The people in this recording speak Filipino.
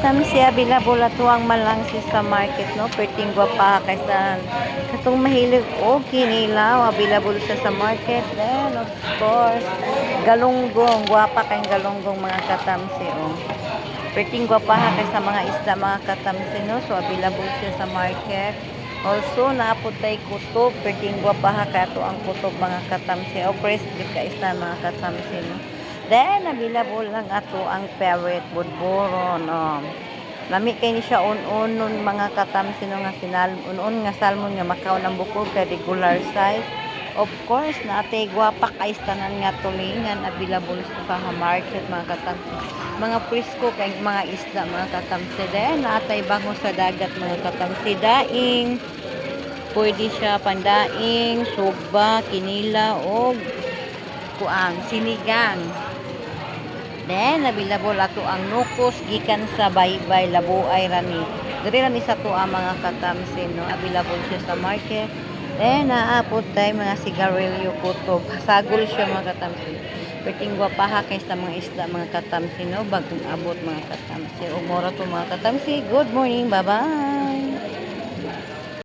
katamsi available ato ang malangsi sa market no perting gwapa kaysa katong mahilig o kinilaw available siya sa market. Then of course galunggong, gwapa kayong galunggong mga katamsi perting gwapa kaysa mga isda mga katamsi no, so available siya sa market. Also naapod tay kutob perting gwapa kato ang kutob mga katamsi o fresh gid ka isda mga katamsi no. Then, available lang ato ang parrot budboron. Lami kay ni siya un-unon mga katamsin nga un-un nga salmon nga makaw ng bukog kay regular size. Of course, naatay gwapa kay tanan nga tulingan available sa market mga katamsin. Mga presko kay mga isda mga katamsin. Then, naatay bango sa dagat mga katamsin. Daing, pwede siya pandaing, sugba, kinila, o sinigang. Then, available ato ang nukos gikan sa baybay labuay rani. Diri rani sa to ang mga katamsin no, available siya sa market. Then, naapod tay mga sigarilyo kutob. Sagol siya mga katamsin. Perting gwapaha kay sa mga isda mga katamsin no, bagong abot mga katamsin. Umora to mga katamsin. Good morning, bye-bye.